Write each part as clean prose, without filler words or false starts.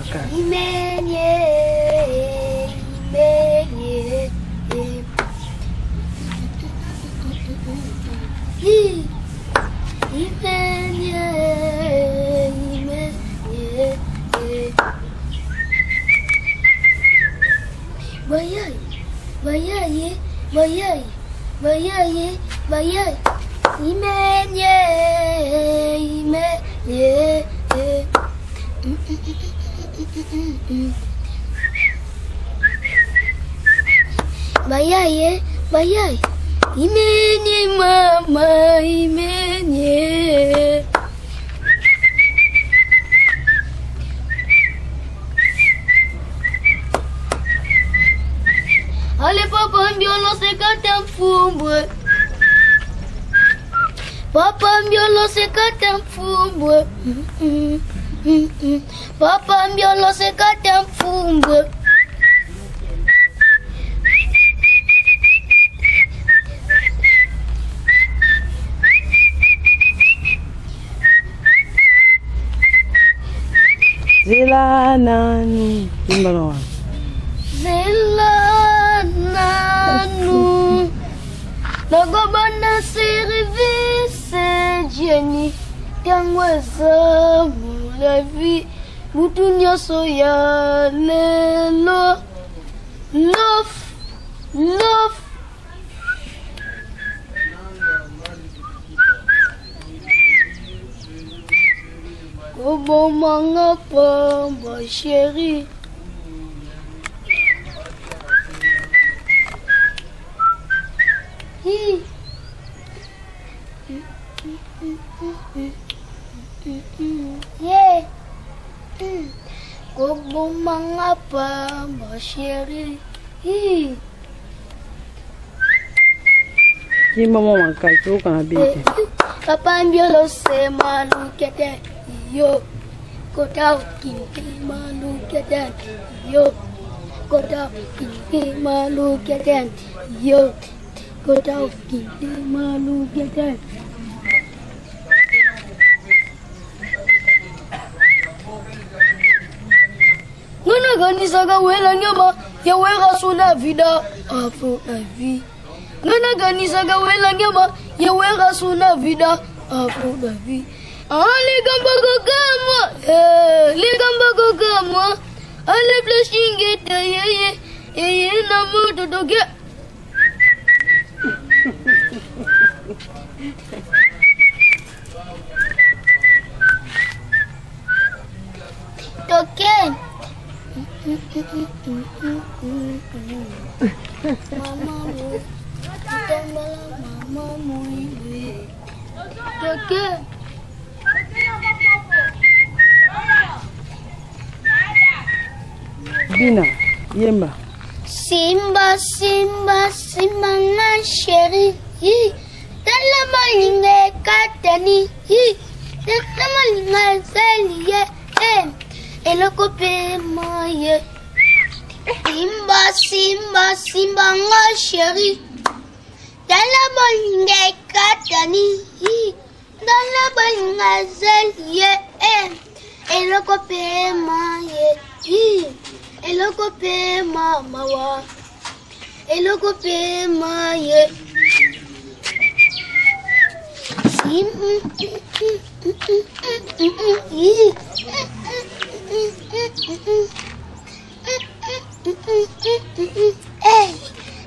maka. Imenye. Bayay. Imenye. Bayay. Imenye mama, imenye. Ale papa mbiolo sekata mfumbwe. Papa mbiolo sekata mfumbwe. Papa mbiolo sekata mfumbwe. Zela nanu. Kimba no. Zela nanu. Nagobana service Jenny. Kangweza la vie. Mutunya soya lelo. Love. Kobo mangapa ma chérie. Yeah. Kobo mangapa ma chérie. Kimba mama kacho kana bete. Papa mbiolo se malu kete yo. Kota kinki malu kete yo. Kota kinki malu kete yo. Kota kinki malu kete. Ngana gani saga wela nyama ya wera suna vida afro la vie. Ngana gani saga wela nyama ya wera suna vida afro la vie. Les gamba gama, les flashing ye na moto doge. Toke. Mama ibe. Toke. Bina, yemba. Simba na chérie. Tala malinga katani. Tala malinga zeliye. Eloko pe maye. Simba na chérie. Tala malinga katani. Tala malinga zeliye. Eloko pe maye. Eloko pe mama wa. Eloko pe maye.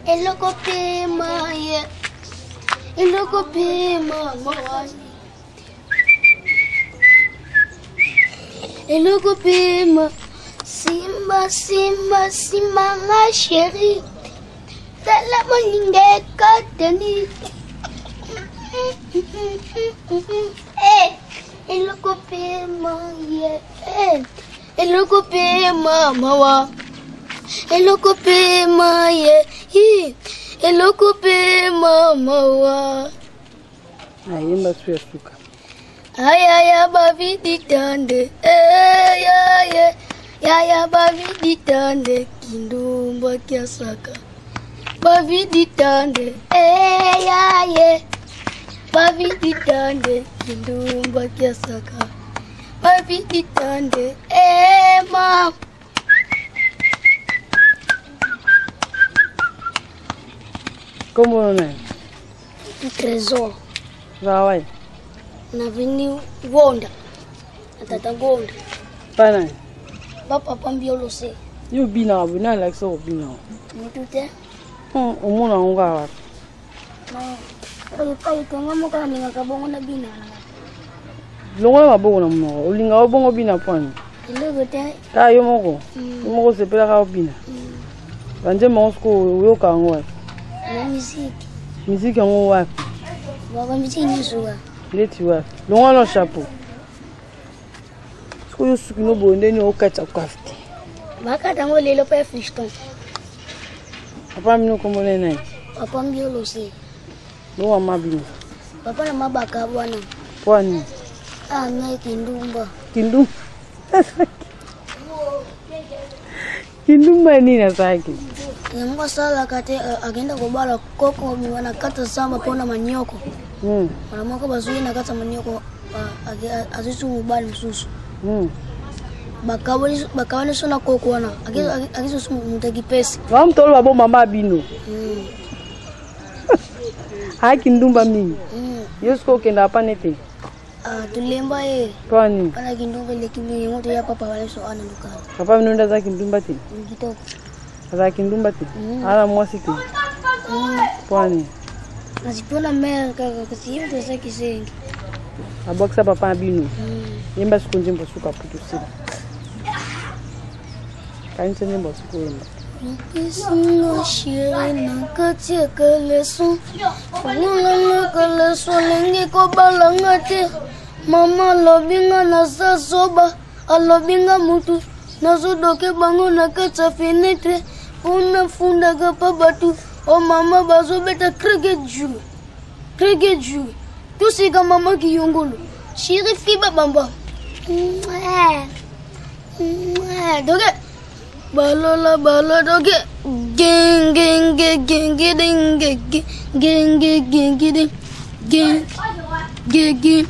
Eloko pe maye. Eloko pe mama wa. Eloko pe ma. Simba ma chérie. Tala malinga katani. Eloko pe maye. Eloko pe mama wa. Eloko pe maye. Eloko pe mama wa. Ayemba suya suka. Ayaya bavidi tande. Yaya bavidi tande. Kindumba kiasaka. Bavidi tande. Yaye. Bavidi tande. Kindumba kiasaka. Bavidi tande. Emma. Como on est? Tresor. Va ouais. Na veni Wonda. Tata Wonda. Pana. Papa pambio lo se. You be now, we not like so be now. Mutute. Umuna unga. No. Kai kanga mo ka ninga ka bongo na bina. Longo na bongo na mo. Ulinga bongo bina pani. Ile gote. Ka yo moko. Moko se pela ka bina. Banje mo sko yo ka ngwa. Na musique. Musique yango wa. Baba musique ni suwa. Leti wa. Longo no chapeau. Sko yo suki no bonde ni o kacha kafti. Baka tango lelo pa fiston. Papa mino como le nai. Papa mbio lo se. No amabino. Papa na mabaka bwana. Kwani? Ah, na kindumba. Kindum. Kindumba ni na saki. Yango sala kate agenda kubala koko mwana kata samba pona manyoko. Mwana moko bazui na kata manyoko azisu mubali msusu. Bakawani sona koko wana. Agizo sumu mutagi pesi. Wa mtolo babo mama bino. Ha kindumba mingi. Yosko kenda hapa nete. Tulemba Kwani? Pana kindumba ile kimi ngoto ya papa wale so ana lukana. Papa mnonda za kindumba ti. Ngitoko. Za kindumba ti. Ala mwasi ti. Kwani? Nasipona mera kaka kasi yote za kisengi. Aboksa papa bino. Yemba sikunje mbo suka putu sila. Kanche nyembo sikuenda. Isingo shire na katia kaleso. Ngulana kaleso lengi ko balangate. Mama lobinga na sasoba. Alobinga mutu. Nazodoke bango na kata fenetre. Una funda kapa batu. O mama bazo beta krege juu. Krege juu. Tusika mama kiyongolo. Shire fiba bamba. Doge. Balola balo doge. Gang gang gang gang gang gang gang gang gang gang gang gang.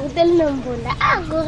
Hotel Nambula. Ah, gue